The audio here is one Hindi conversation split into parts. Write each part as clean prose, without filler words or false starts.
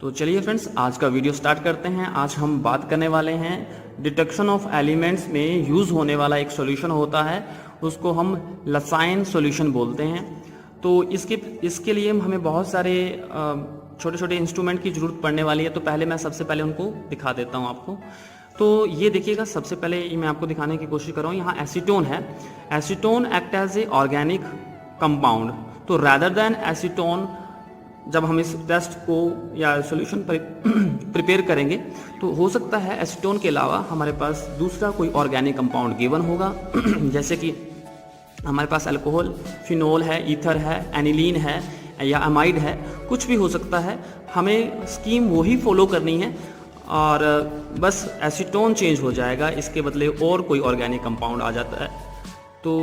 तो चलिए फ्रेंड्स, आज का वीडियो स्टार्ट करते हैं। आज हम बात करने वाले हैं डिटेक्शन ऑफ एलिमेंट्स में यूज़ होने वाला एक सॉल्यूशन होता है, उसको हम लसाइन सॉल्यूशन बोलते हैं। तो इसके लिए हमें बहुत सारे छोटे छोटे इंस्ट्रूमेंट की ज़रूरत पड़ने वाली है। तो पहले मैं सबसे पहले उनको दिखा देता हूँ आपको। तो ये देखिएगा, सबसे पहले ये मैं आपको दिखाने की कोशिश कर रहा हूँ। यहाँ एसीटोन है। Acetone act as a organic compound. तो रैदर देन एसीटोन, जब हम इस टेस्ट को या सॉल्यूशन प्रिपेयर करेंगे तो हो सकता है एसीटोन के अलावा हमारे पास दूसरा कोई ऑर्गेनिक कंपाउंड गिवन होगा जैसे कि हमारे पास अल्कोहल, फिनोल है, ईथर है, एनिलीन है या अमाइड है, कुछ भी हो सकता है। हमें स्कीम वही फॉलो करनी है और बस एसीटोन चेंज हो जाएगा, इसके बदले और कोई ऑर्गेनिक कंपाउंड आ जाता है। तो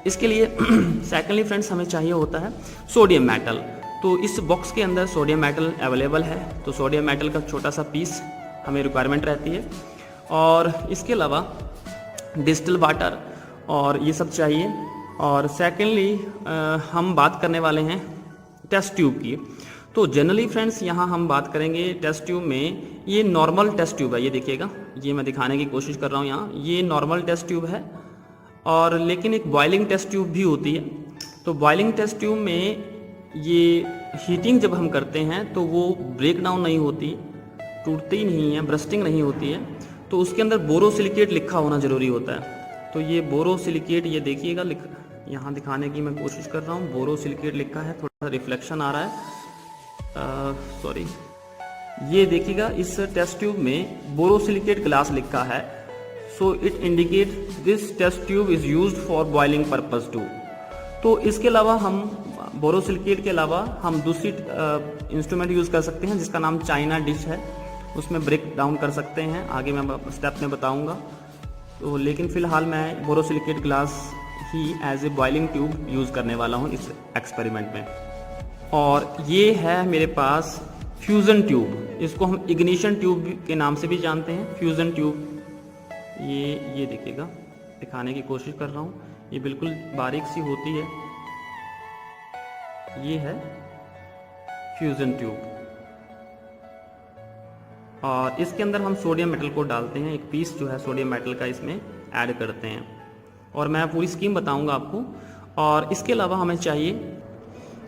इसके लिए सेकेंडली फ्रेंड्स हमें चाहिए होता है सोडियम मेटल। तो इस बॉक्स के अंदर सोडियम मेटल अवेलेबल है। तो सोडियम मेटल का छोटा सा पीस हमें रिक्वायरमेंट रहती है और इसके अलावा डिस्टिल वाटर और ये सब चाहिए। और सेकेंडली हम बात करने वाले हैं टेस्ट ट्यूब की। तो जनरली फ्रेंड्स यहाँ हम बात करेंगे टेस्ट ट्यूब में, ये नॉर्मल टेस्ट ट्यूब है। ये देखिएगा, ये मैं दिखाने की कोशिश कर रहा हूँ यहाँ, ये नॉर्मल टेस्ट ट्यूब है। और लेकिन एक बॉइलिंग टेस्ट ट्यूब भी होती है। तो बॉइलिंग टेस्ट ट्यूब में ये हीटिंग जब हम करते हैं तो वो ब्रेक डाउन नहीं होती, टूटती नहीं है, ब्रस्टिंग नहीं होती है। तो उसके अंदर बोरोसिलिकेट लिखा होना ज़रूरी होता है। तो ये बोरोसिलिकेट, ये देखिएगा, यहाँ दिखाने की मैं कोशिश कर रहा हूँ। बोरोसिलिकेट लिखा है, थोड़ा सा रिफ्लेक्शन आ रहा है, सॉरी। ये देखिएगा, इस टेस्ट ट्यूब में बोरोसिलिकेट ग्लास लिखा है। So it indicate this test tube is used for boiling purpose too. तो इसके अलावा हम बोरोसिलिकेट के अलावा हम दूसरी इंस्ट्रूमेंट यूज़ कर सकते हैं जिसका नाम चाइना डिश है। उसमें ब्रेक डाउन कर सकते हैं, आगे मैं स्टेप में बताऊंगा। तो लेकिन फ़िलहाल मैं बोरोसिलिकेट ग्लास ही as a boiling tube use करने वाला हूँ इस एक्सपेरिमेंट में। और ये है मेरे पास फ्यूज़न ट्यूब, इसको हम इग्निशन ट्यूब के नाम से भी जानते हैं, फ्यूज़न ट्यूब। ये देखिएगा, दिखाने की कोशिश कर रहा हूँ। ये बिल्कुल बारीक सी होती है, ये है फ्यूज़न ट्यूब। और इसके अंदर हम सोडियम मेटल को डालते हैं, एक पीस जो है सोडियम मेटल का इसमें ऐड करते हैं। और मैं पूरी स्कीम बताऊंगा आपको। और इसके अलावा हमें चाहिए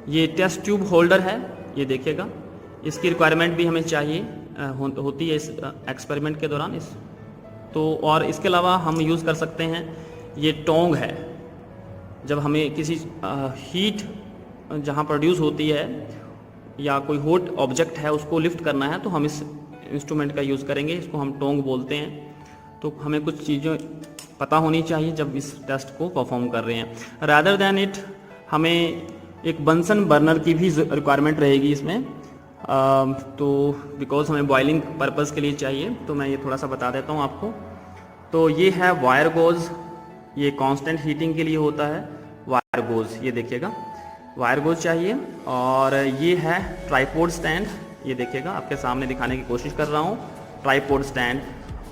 ये टेस्ट ट्यूब होल्डर है, ये देखिएगा, इसकी रिक्वायरमेंट भी हमें चाहिए होती है इस एक्सपेरिमेंट के दौरान। तो और इसके अलावा हम यूज़ कर सकते हैं ये टोंग है। जब हमें किसी हीट जहाँ प्रोड्यूस होती है या कोई हॉट ऑब्जेक्ट है उसको लिफ्ट करना है तो हम इस इंस्ट्रूमेंट का यूज़ करेंगे, इसको हम टोंग बोलते हैं। तो हमें कुछ चीज़ें पता होनी चाहिए जब इस टेस्ट को परफॉर्म कर रहे हैं। रादर दैन इट हमें एक बंसन बर्नर की भी रिक्वायरमेंट रहेगी इसमें। तो बिकॉज हमें बॉइलिंग पर्पज़ के लिए चाहिए, तो मैं ये थोड़ा सा बता देता हूँ आपको। तो ये है वायर गोज़, ये कांस्टेंट हीटिंग के लिए होता है वायर गोज़, ये देखिएगा, वायर गोज़ चाहिए। और ये है ट्राइपॉड स्टैंड, ये देखिएगा, आपके सामने दिखाने की कोशिश कर रहा हूँ, ट्राइपॉड स्टैंड।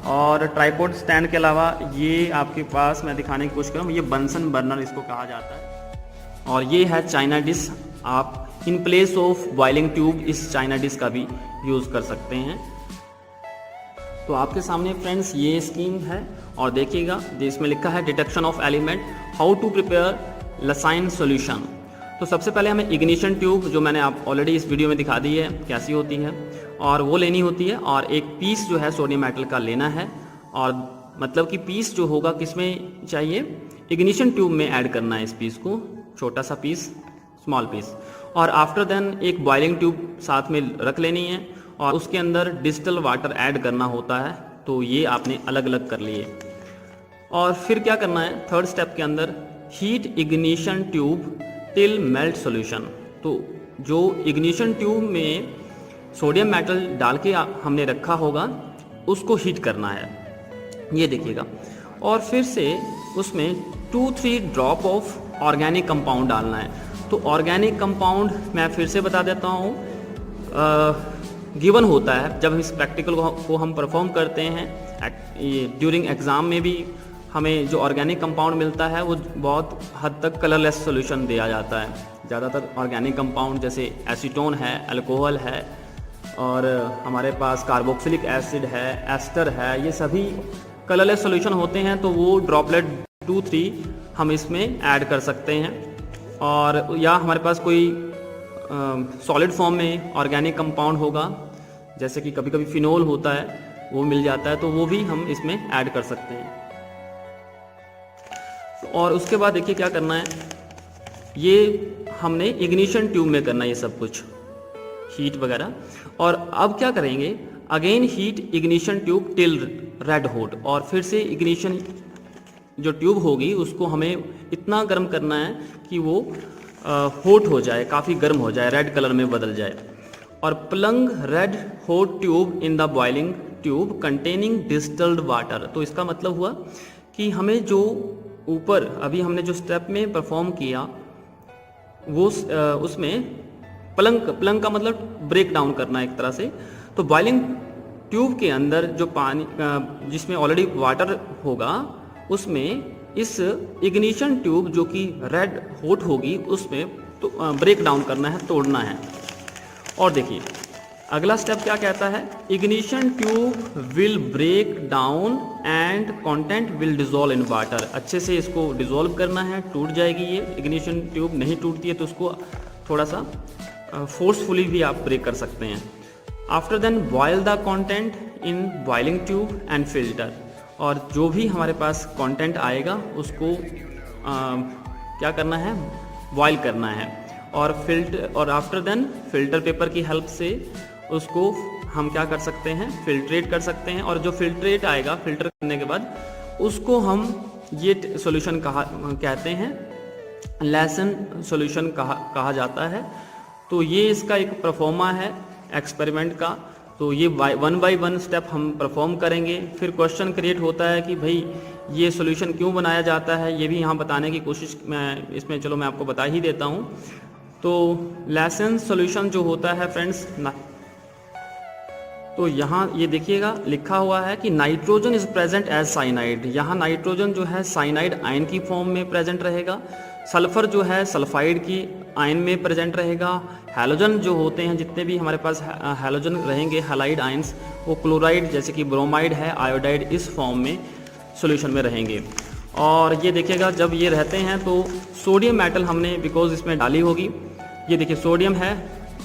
और ट्राइपॉड स्टैंड के अलावा ये आपके पास मैं दिखाने की कोशिश कर रहा हूँ, ये बंसन बर्नर इसको कहा जाता है। और ये है चाइना डिश, आप in place of boiling tube इस चाइना डिश का भी यूज़ कर सकते हैं। तो आपके सामने फ्रेंड्स ये स्कीम है और देखिएगा, इसमें लिखा है detection of element, how to prepare Lassaigne solution. तो सबसे पहले हमें इग्निशन ट्यूब, जो मैंने आप ऑलरेडी इस वीडियो में दिखा दी है कैसी होती है, और वो लेनी होती है। और एक पीस जो है सोडियम मेटल का लेना है। और मतलब कि पीस जो होगा किसमें चाहिए, इग्निशन ट्यूब में ऐड करना है इस पीस को, छोटा सा पीस, स्मॉल पीस। और आफ्टर देन एक बॉइलिंग ट्यूब साथ में रख लेनी है और उसके अंदर डिस्टिल वाटर ऐड करना होता है। तो ये आपने अलग अलग कर लिए। और फिर क्या करना है, थर्ड स्टेप के अंदर, heat ignition tube till melt solution. तो जो इग्निशन ट्यूब में सोडियम मेटल डाल के हमने रखा होगा उसको हीट करना है, ये देखिएगा। और फिर से उसमें 2-3 ड्रॉप ऑफ ऑर्गेनिक कंपाउंड डालना है। तो ऑर्गेनिक कंपाउंड मैं फिर से बता देता हूँ, गिवन होता है जब हम इस प्रैक्टिकल को हम परफॉर्म करते हैं। ड्यूरिंग एग्ज़ाम में भी हमें जो ऑर्गेनिक कंपाउंड मिलता है वो बहुत हद तक कलरलेस सॉल्यूशन दिया जाता है। ज़्यादातर ऑर्गेनिक कंपाउंड जैसे एसीटोन है, अल्कोहल है, और हमारे पास कार्बोक्सिलिक एसिड है, एस्टर है, ये सभी कलरलेस सॉल्यूशन होते हैं, तो वो ड्रॉपलेट 2-3 हम इसमें ऐड कर सकते हैं। और या हमारे पास कोई सॉलिड फॉर्म में ऑर्गेनिक कंपाउंड होगा, जैसे कि कभी कभी फिनोल होता है, वो मिल जाता है, तो वो भी हम इसमें ऐड कर सकते हैं। और उसके बाद देखिए क्या करना है, ये हमने इग्निशन ट्यूब में करना है ये सब कुछ, हीट वगैरह। और अब क्या करेंगे, again heat ignition tube till red hot, और फिर से इग्निशन जो ट्यूब होगी उसको हमें इतना गर्म करना है कि वो हॉट हो जाए, काफ़ी गर्म हो जाए, रेड कलर में बदल जाए। और plunge red hot tube in the boiling tube containing distilled water. तो इसका मतलब हुआ कि हमें जो ऊपर अभी हमने जो स्टेप में परफॉर्म किया वो उसमें प्लंग का मतलब ब्रेक डाउन करना एक तरह से। तो बॉइलिंग ट्यूब के अंदर जो पानी जिसमें ऑलरेडी वाटर होगा, उसमें इस इग्निशन ट्यूब जो कि रेड हॉट होगी उसमें तो ब्रेक डाउन करना है, तोड़ना है। और देखिए अगला स्टेप क्या कहता है, ignition tube will break down and content will dissolve in water. अच्छे से इसको डिजोल्व करना है, टूट जाएगी ये इग्निशन ट्यूब। नहीं टूटती है तो उसको थोड़ा सा फोर्सफुली भी आप ब्रेक कर सकते हैं। After then boil the content in boiling tube and filter. और जो भी हमारे पास कंटेंट आएगा उसको क्या करना है, बॉयल करना है। और फिल्टर, और आफ्टर देन फिल्टर पेपर की हेल्प से उसको हम क्या कर सकते हैं, फिल्ट्रेट कर सकते हैं। और जो फिल्ट्रेट आएगा, फिल्टर करने के बाद उसको हम ये सॉल्यूशन कहते हैं, लेसन सॉल्यूशन कहा जाता है। तो ये इसका एक परफॉर्मा है एक्सपेरिमेंट का। तो ये 1 बाय 1 स्टेप हम परफॉर्म करेंगे। फिर क्वेश्चन क्रिएट होता है कि भाई ये सॉल्यूशन क्यों बनाया जाता है, ये भी यहाँ बताने की कोशिश मैं इसमें, चलो मैं आपको बता ही देता हूँ। तो लेसन सॉल्यूशन जो होता है फ्रेंड्स, तो यहाँ ये देखिएगा लिखा हुआ है कि nitrogen is present as cyanide. यहाँ नाइट्रोजन जो है साइनाइड आयन की फॉर्म में प्रेजेंट रहेगा, सल्फर जो है सल्फाइड की आयन में प्रेजेंट रहेगा, हैलोजन जो होते हैं जितने भी हमारे पास हैलोजन रहेंगे, हैलाइड आयंस, वो क्लोराइड जैसे कि ब्रोमाइड है, आयोडाइड, इस फॉर्म में सॉल्यूशन में रहेंगे। और ये देखिएगा जब ये रहते हैं तो सोडियम मेटल हमने बिकॉज इसमें डाली होगी। ये देखिए सोडियम है,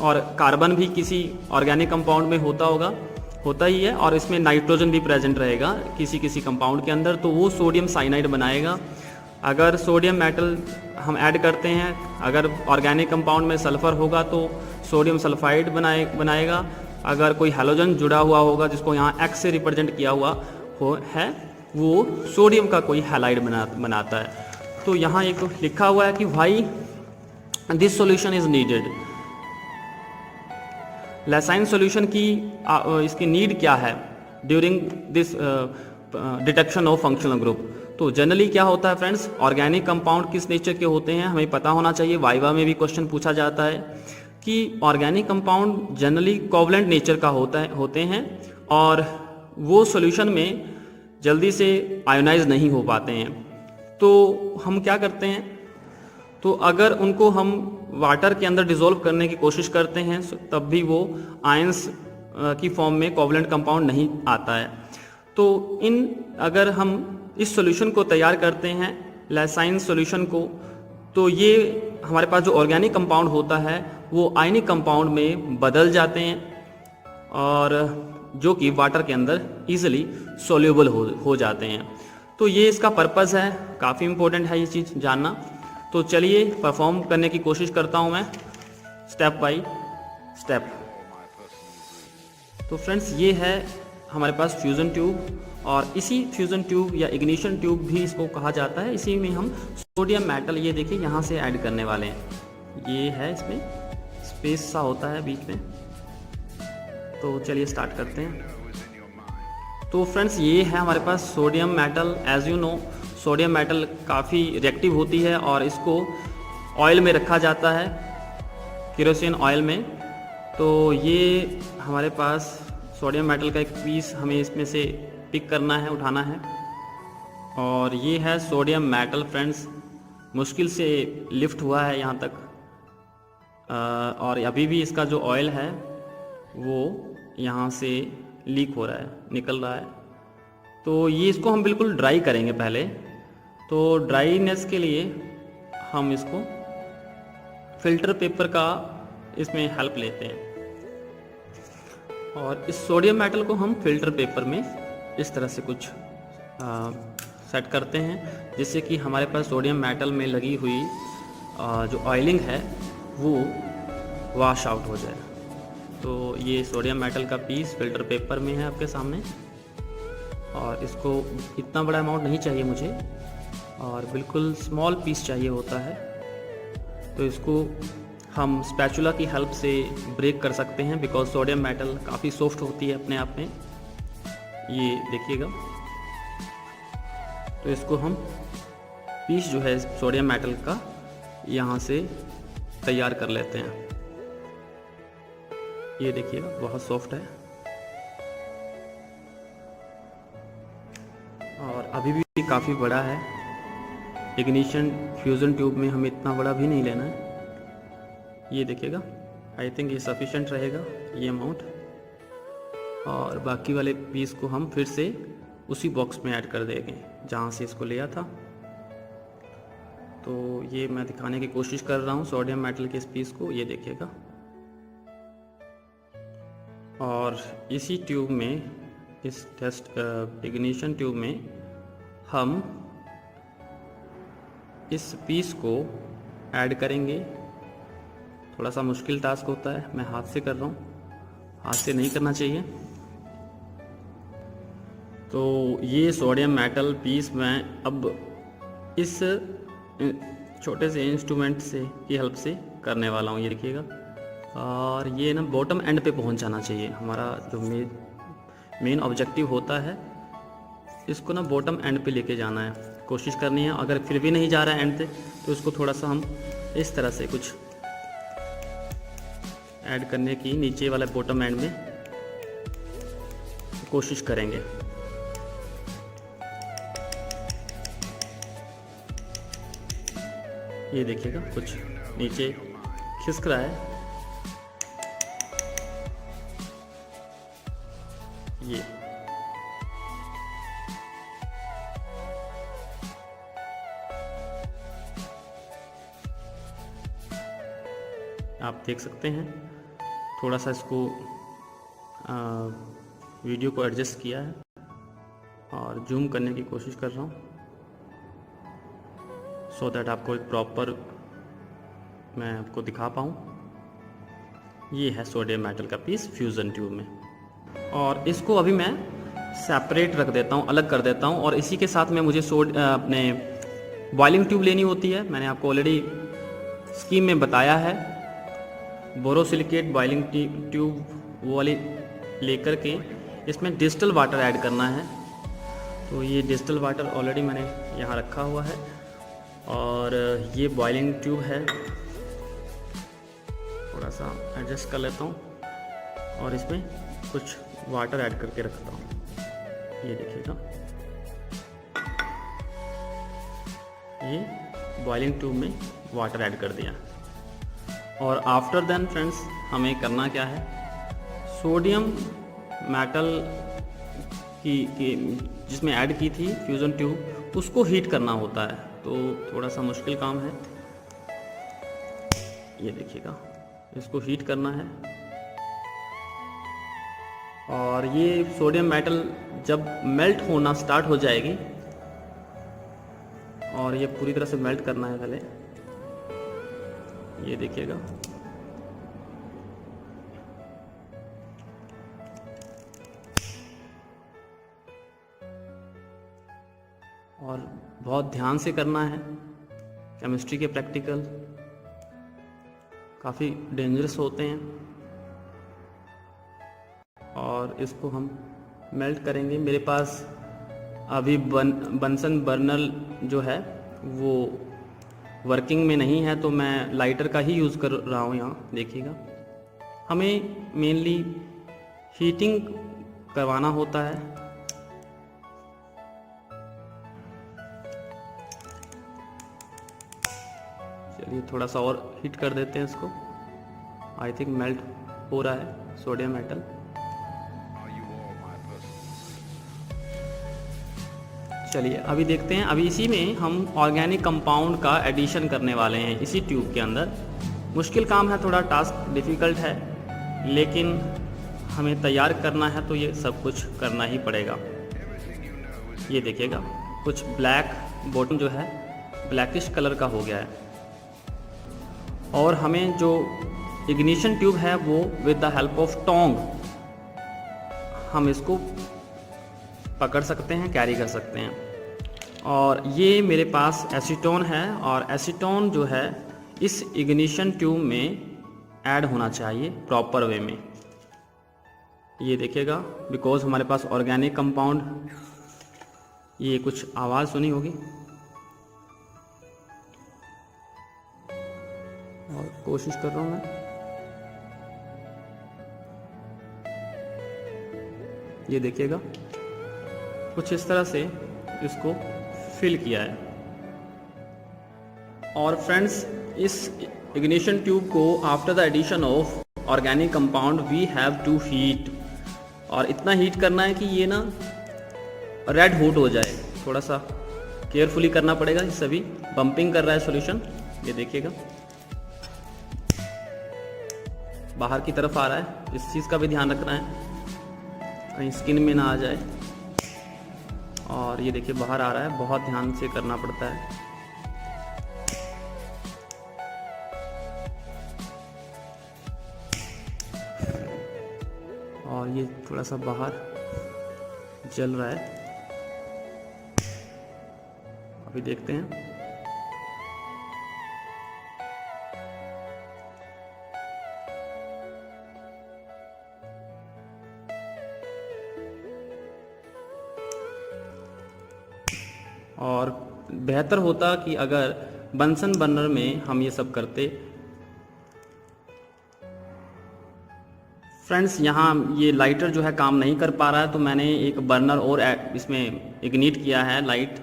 और कार्बन भी किसी ऑर्गेनिक कंपाउंड में होता ही है, और इसमें नाइट्रोजन भी प्रेजेंट रहेगा किसी किसी कंपाउंड के अंदर, तो वो सोडियम साइनाइड बनाएगा। अगर सोडियम मेटल हम ऐड करते हैं, अगर ऑर्गेनिक कंपाउंड में सल्फर होगा तो सोडियम सल्फाइड बनाएगा। अगर कोई हैलोजन जुड़ा हुआ होगा जिसको यहाँ एक्स से रिप्रेजेंट किया हुआ है, वो सोडियम का कोई हैलाइड बनाता है। तो यहाँ एक लिखा हुआ है कि भाई this solution is needed. Lassaigne solution की इसकी नीड क्या है during this detection of functional group. तो जनरली क्या होता है फ्रेंड्स, ऑर्गेनिक कंपाउंड किस नेचर के होते हैं हमें पता होना चाहिए। वाइवा में भी क्वेश्चन पूछा जाता है कि organic compound generally covalent nature का होते हैं, और वो सॉल्यूशन में जल्दी से आयोनाइज नहीं हो पाते हैं। तो हम क्या करते हैं, तो अगर उनको हम वाटर के अंदर डिसॉल्व करने की कोशिश करते हैं तब भी वो आयंस की फॉर्म में कोवलेंट कंपाउंड नहीं आता है। तो अगर हम इस सॉल्यूशन को तैयार करते हैं, लेसाइन सॉल्यूशन को, तो ये हमारे पास जो ऑर्गेनिक कंपाउंड होता है वो आयनिक कंपाउंड में बदल जाते हैं, और जो कि वाटर के अंदर इजीली सोल्यूबल हो जाते हैं। तो ये इसका पर्पस है, काफ़ी इम्पोर्टेंट है ये चीज़ जानना। तो चलिए परफॉर्म करने की कोशिश करता हूँ मैं स्टेप बाय स्टेप। तो फ्रेंड्स ये है हमारे पास फ्यूज़न ट्यूब, और इसी फ्यूज़न ट्यूब या इग्निशन ट्यूब भी इसको कहा जाता है। इसी में हम सोडियम मेटल, ये देखिए यहाँ से ऐड करने वाले हैं। ये है, इसमें स्पेस सा होता है बीच में। तो चलिए स्टार्ट करते हैं। तो फ्रेंड्स ये है हमारे पास sodium metal. As you know sodium metal काफ़ी रिएक्टिव होती है, और इसको ऑयल में रखा जाता है, केरोसिन ऑयल में। तो ये हमारे पास सोडियम मेटल का एक पीस हमें इसमें से पिक करना है, उठाना है। और ये है सोडियम मेटल फ्रेंड्स, मुश्किल से लिफ्ट हुआ है यहाँ तक। और अभी भी इसका जो ऑयल है वो यहाँ से लीक हो रहा है, निकल रहा है। तो ये इसको हम बिल्कुल ड्राई करेंगे पहले। तो ड्राईनेस के लिए हम इसको फिल्टर पेपर का इसमें हेल्प लेते हैं, और इस सोडियम मेटल को हम फिल्टर पेपर में इस तरह से कुछ सेट करते हैं, जिससे कि हमारे पास सोडियम मेटल में लगी हुई जो ऑयलिंग है वो वॉश आउट हो जाए। तो ये सोडियम मेटल का पीस फिल्टर पेपर में है आपके सामने, और इसको इतना बड़ा अमाउंट नहीं चाहिए मुझे, और बिल्कुल स्मॉल पीस चाहिए होता है। तो इसको हम स्पैचुला की हेल्प से ब्रेक कर सकते हैं, बिकॉज सोडियम मेटल काफ़ी सॉफ्ट होती है अपने आप में। ये देखिएगा, तो इसको हम पीस जो है सोडियम मेटल का यहाँ से तैयार कर लेते हैं। ये देखिएगा बहुत सॉफ्ट है, और अभी भी काफ़ी बड़ा है। इग्निशन फ्यूज़न ट्यूब में हमें इतना बड़ा भी नहीं लेना है। ये देखिएगा, आई थिंक ये सफिशेंट रहेगा ये अमाउंट। और बाकी वाले पीस को हम फिर से उसी बॉक्स में ऐड कर देंगे जहाँ से इसको लिया था। तो ये मैं दिखाने की कोशिश कर रहा हूँ सोडियम मेटल के इस पीस को, ये देखिएगा। और इसी ट्यूब में, इस टेस्ट इग्निशन ट्यूब में हम इस पीस को ऐड करेंगे। थोड़ा सा मुश्किल टास्क होता है, मैं हाथ से कर रहा हूँ, हाथ से नहीं करना चाहिए। तो ये सोडियम मेटल पीस मैं अब इस छोटे से इंस्ट्रूमेंट से की हेल्प से करने वाला हूँ, ये देखिएगा। और ये ना बॉटम एंड पे पहुँच जाना चाहिए। हमारा जो मेन ऑब्जेक्टिव होता है, इसको ना बॉटम एंड पे लेके जाना है, कोशिश करनी है। अगर फिर भी नहीं जा रहा है एंड पे, तो इसको थोड़ा सा हम इस तरह से कुछ ऐड करने की नीचे वाले बॉटम एंड में कोशिश करेंगे। ये देखिएगा कुछ नीचे खिसक रहा है। ये आप देख सकते हैं, थोड़ा सा इसको वीडियो को एडजस्ट किया है और जूम करने की कोशिश कर रहा हूँ, सो दैट आपको एक प्रॉपर मैं आपको दिखा पाऊँ। ये है सोडियम मेटल का पीस फ्यूज़न ट्यूब में, और इसको अभी मैं सेपरेट रख देता हूँ, अलग कर देता हूँ। और इसी के साथ में मुझे अपने बॉइलिंग ट्यूब लेनी होती है। मैंने आपको ऑलरेडी स्कीम में बताया है। बोरोसिलिकेट बॉइलिंग ट्यूब वो वाली लेकर के इसमें डिस्टिल वाटर ऐड करना है। तो ये डिस्टिल वाटर ऑलरेडी मैंने यहाँ रखा हुआ है, और ये बॉइलिंग ट्यूब है। थोड़ा सा एडजस्ट कर लेता हूँ और इसमें कुछ वाटर ऐड करके रखता हूँ। ये देखिएगा, ये बॉइलिंग ट्यूब में वाटर ऐड कर दिया। और आफ्टर देन फ्रेंड्स, हमें करना क्या है, सोडियम मेटल की जिसमें ऐड की थी फ्यूज़न ट्यूब, उसको हीट करना होता है। तो थोड़ा सा मुश्किल काम है। ये देखिएगा, इसको हीट करना है। और ये सोडियम मेटल जब मेल्ट होना स्टार्ट हो जाएगी, और ये पूरी तरह से मेल्ट करना है पहले, ये देखिएगा। और बहुत ध्यान से करना है। केमिस्ट्री के प्रैक्टिकल काफ़ी डेंजरस होते हैं, और इसको हम मेल्ट करेंगे। मेरे पास अभी बंसन बर्नर जो है वो वर्किंग में नहीं है, तो मैं लाइटर का ही यूज़ कर रहा हूँ। यहाँ देखिएगा, हमें मेनली हीटिंग करवाना होता है। चलिए थोड़ा सा और हीट कर देते हैं इसको। आई थिंक मेल्ट हो रहा है सोडियम मेटल। चलिए अभी देखते हैं, अभी इसी में हम ऑर्गेनिक कंपाउंड का एडिशन करने वाले हैं इसी ट्यूब के अंदर। मुश्किल काम है, थोड़ा टास्क डिफ़िकल्ट है, लेकिन हमें तैयार करना है तो ये सब कुछ करना ही पड़ेगा। ये देखिएगा कुछ ब्लैक बॉटम जो है ब्लैकिश कलर का हो गया है, और हमें जो इग्निशन ट्यूब है वो with the help of Tong हम इसको पकड़ सकते हैं, कैरी कर सकते हैं। और ये मेरे पास एसीटोन है, और एसीटोन जो है इस इग्निशन ट्यूब में ऐड होना चाहिए प्रॉपर वे में। ये देखिएगा बिकॉज हमारे पास ऑर्गेनिक कंपाउंड, ये कुछ आवाज़ सुनी होगी और कोशिश कर रहा हूँ मैं। ये देखिएगा कुछ इस तरह से इसको फिल किया है। और फ्रेंड्स इस इग्निशन ट्यूब को after the addition of organic compound we have to heat, और इतना हीट करना है कि ये ना रेड हॉट हो जाए। थोड़ा सा केयरफुली करना पड़ेगा, सभी बम्पिंग कर रहा है सॉल्यूशन। ये देखिएगा बाहर की तरफ आ रहा है, इस चीज़ का भी ध्यान रखना है कहीं स्किन में ना आ जाए। और ये देखिए बाहर आ रहा है, बहुत ध्यान से करना पड़ता है। और ये थोड़ा सा बाहर जल रहा है, अभी देखते हैं। और बेहतर होता कि अगर बंसन बर्नर में हम ये सब करते। फ्रेंड्स यहाँ ये लाइटर जो है काम नहीं कर पा रहा है, तो मैंने एक बर्नर और इसमें इग्निट किया है लाइट,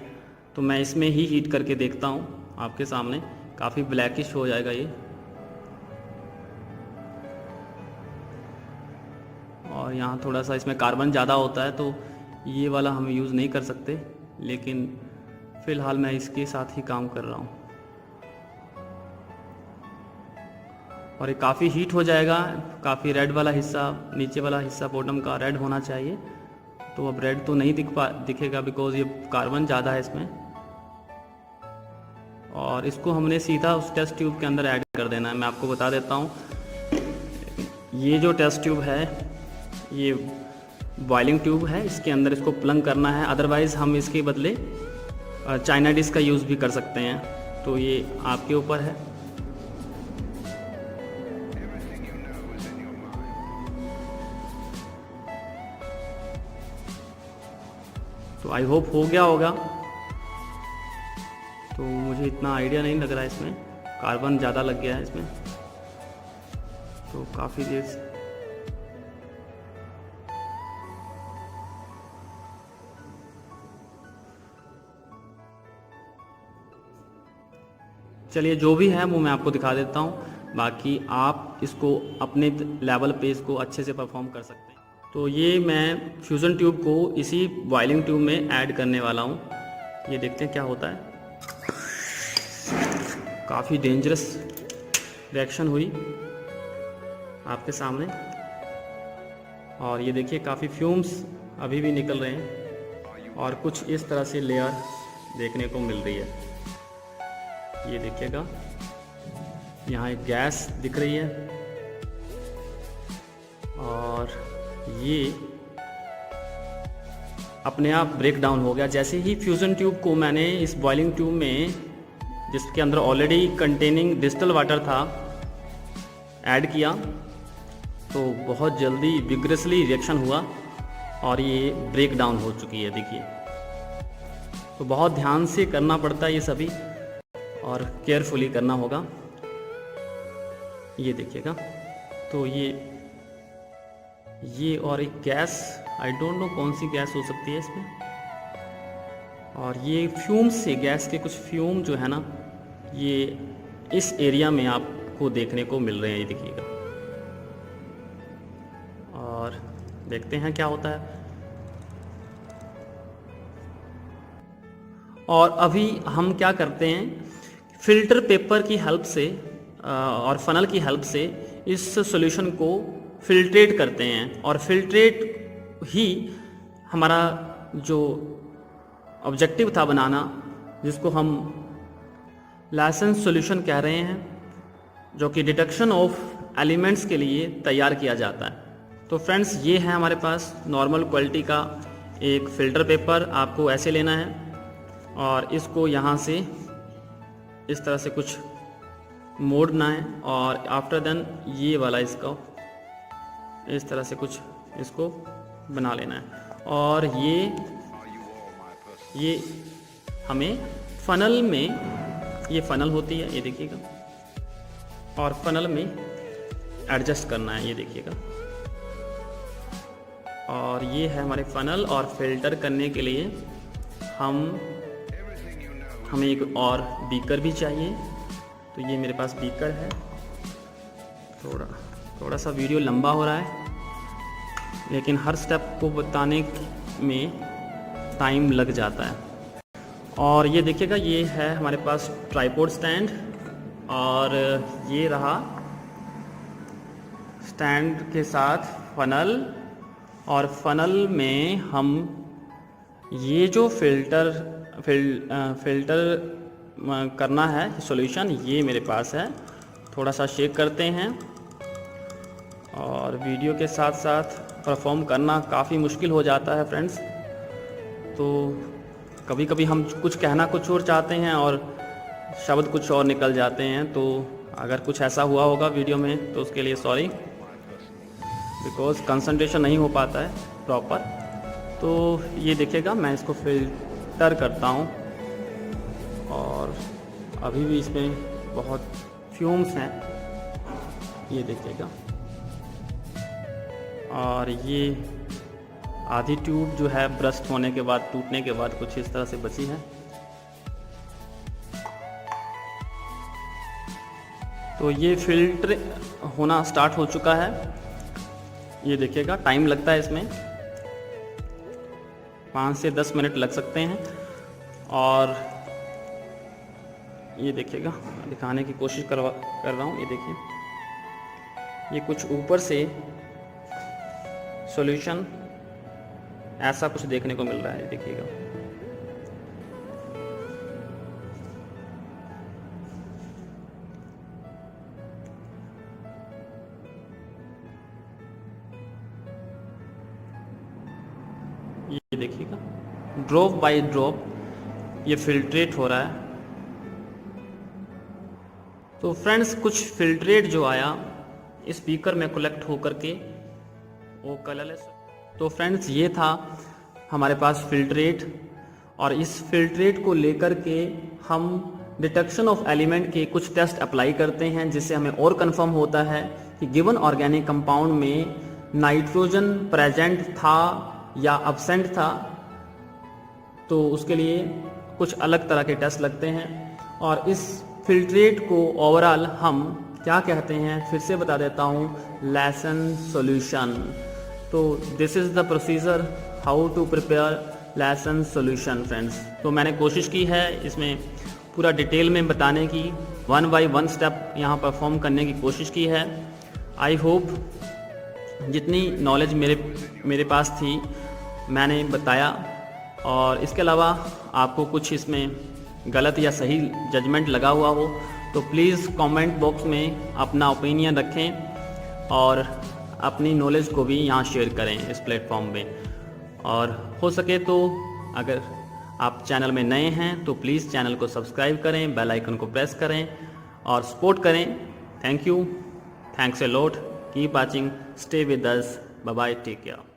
तो मैं इसमें ही हीट करके देखता हूँ आपके सामने। काफ़ी ब्लैकिश हो जाएगा ये, और यहाँ थोड़ा सा इसमें कार्बन ज़्यादा होता है, तो ये वाला हम यूज़ नहीं कर सकते, लेकिन फ़िलहाल मैं इसके साथ ही काम कर रहा हूँ। और ये काफ़ी हीट हो जाएगा, काफ़ी रेड वाला हिस्सा, नीचे वाला हिस्सा बॉटम का रेड होना चाहिए। तो अब रेड तो नहीं दिखेगा बिकॉज ये कार्बन ज़्यादा है इसमें। और इसको हमने सीधा उस टेस्ट ट्यूब के अंदर ऐड कर देना है। मैं आपको बता देता हूँ, ये जो टेस्ट ट्यूब है ये बॉइलिंग ट्यूब है, इसके अंदर इसको प्लग करना है। अदरवाइज़ हम इसके बदले चाइना डिश का यूज़ भी कर सकते हैं, तो ये आपके ऊपर है। तो आई होप हो गया होगा, तो मुझे इतना आइडिया नहीं लग रहा है, इसमें कार्बन ज़्यादा लग गया है इसमें, तो काफ़ी देर से चलिए जो भी है वो मैं आपको दिखा देता हूँ, बाकी आप इसको अपने लेवल पे इसको अच्छे से परफॉर्म कर सकते हैं। तो ये मैं फ्यूज़न ट्यूब को इसी बॉइलिंग ट्यूब में ऐड करने वाला हूँ। ये देखते हैं क्या होता है। काफ़ी डेंजरस रिएक्शन हुई आपके सामने, और ये देखिए काफ़ी फ्यूम्स अभी भी निकल रहे हैं, और कुछ इस तरह से लेयर देखने को मिल रही है। ये देखिएगा यहाँ एक गैस दिख रही है, और ये अपने आप ब्रेक डाउन हो गया। जैसे ही फ्यूज़न ट्यूब को मैंने इस बॉइलिंग ट्यूब में, जिसके अंदर ऑलरेडी कंटेनिंग डिस्टिल वाटर था, ऐड किया, तो बहुत जल्दी विग्रेसली रिएक्शन हुआ और ये ब्रेक डाउन हो चुकी है। देखिए, तो बहुत ध्यान से करना पड़ता है ये सभी, और केयरफुली करना होगा। ये देखिएगा, तो ये और एक गैस, आई डोंट नो कौन सी गैस हो सकती है इसमें, और ये फ्यूम्स से, गैस के कुछ फ्यूम जो है ना, ये इस एरिया में आपको देखने को मिल रहे हैं। ये देखिएगा, देखते हैं क्या होता है। और अभी हम क्या करते हैं, फिल्टर पेपर की हेल्प से और फनल की हेल्प से इस सॉल्यूशन को फिल्ट्रेट करते हैं, और फिल्ट्रेट ही हमारा जो ऑब्जेक्टिव था बनाना, जिसको हम लाइसेंस सॉल्यूशन कह रहे हैं, जो कि डिटेक्शन ऑफ एलिमेंट्स के लिए तैयार किया जाता है। तो फ्रेंड्स, ये है हमारे पास नॉर्मल क्वालिटी का एक फ़िल्टर पेपर। आपको ऐसे लेना है और इसको यहाँ से इस तरह से कुछ मोड़ना है, और आफ्टर देन ये वाला इसको इस तरह से कुछ इसको बना लेना है। और ये हमें फनल में, ये फनल होती है, ये देखिएगा, और फनल में एडजस्ट करना है, ये देखिएगा। और ये है हमारे फनल, और फिल्टर करने के लिए हमें एक और बीकर भी चाहिए। तो ये मेरे पास बीकर है। थोड़ा सा वीडियो लंबा हो रहा है, लेकिन हर स्टेप को बताने में टाइम लग जाता है। और ये देखिएगा, ये है हमारे पास ट्राइपॉड स्टैंड, और ये रहा स्टैंड के साथ फनल। और फनल में हम ये जो फिल्टर करना है सॉल्यूशन, ये मेरे पास है। थोड़ा सा शेक करते हैं, और वीडियो के साथ साथ परफॉर्म करना काफ़ी मुश्किल हो जाता है फ्रेंड्स। तो कभी कभी हम कुछ कहना कुछ और चाहते हैं और शब्द कुछ और निकल जाते हैं। तो अगर कुछ ऐसा हुआ होगा वीडियो में तो उसके लिए सॉरी, बिकॉज कंसंट्रेशन नहीं हो पाता है प्रॉपर। तो ये देखिएगा, मैं इसको फिल्टर करता हूँ, और अभी भी इसमें बहुत फ्यूम्स हैं, ये देखिएगा। और ये आधी ट्यूब जो है ब्रस्ट होने के बाद, टूटने के बाद कुछ इस तरह से बची है। तो ये फिल्टर होना स्टार्ट हो चुका है, ये देखिएगा। टाइम लगता है इसमें, 5 से 10 मिनट लग सकते हैं। और ये देखिएगा, दिखाने की कोशिश कर रहा हूँ। ये देखिए, ये कुछ ऊपर से सॉल्यूशन ऐसा कुछ देखने को मिल रहा है, देखिएगा। ये देखिएगा, ड्रॉप बाय ड्रॉप ये फिल्ट्रेट हो रहा है। तो फ्रेंड्स, कुछ फिल्ट्रेट जो आया इस बीकर में कलेक्ट होकर के वो कलरलेस। तो फ्रेंड्स, ये था हमारे पास फिल्ट्रेट, और इस फिल्ट्रेट को लेकर के हम डिटेक्शन ऑफ एलिमेंट के कुछ टेस्ट अप्लाई करते हैं, जिससे हमें और कंफर्म होता है कि गिवन ऑर्गेनिक कंपाउंड में नाइट्रोजन प्रेजेंट था या अब्सेंट था। तो उसके लिए कुछ अलग तरह के टेस्ट लगते हैं, और इस फिल्ट्रेट को ओवरऑल हम क्या कहते हैं, फिर से बता देता हूँ, लाइसेंस सॉल्यूशन। तो this is the procedure how to prepare Lassaigne solution friends. तो मैंने कोशिश की है इसमें पूरा डिटेल में बताने की, 1 बाय 1 स्टेप यहाँ परफॉर्म करने की कोशिश की है। आई होप जितनी नॉलेज मेरे पास थी मैंने बताया, और इसके अलावा आपको कुछ इसमें गलत या सही जजमेंट लगा हुआ हो तो प्लीज़ कमेंट बॉक्स में अपना ओपिनियन रखें, और अपनी नॉलेज को भी यहाँ शेयर करें इस प्लेटफॉर्म में। और हो सके तो अगर आप चैनल में नए हैं तो प्लीज़ चैनल को सब्सक्राइब करें, बेल आइकन को प्रेस करें और सपोर्ट करें। Thank you, thanks a lot, keep watching, stay with us, bye bye, take care.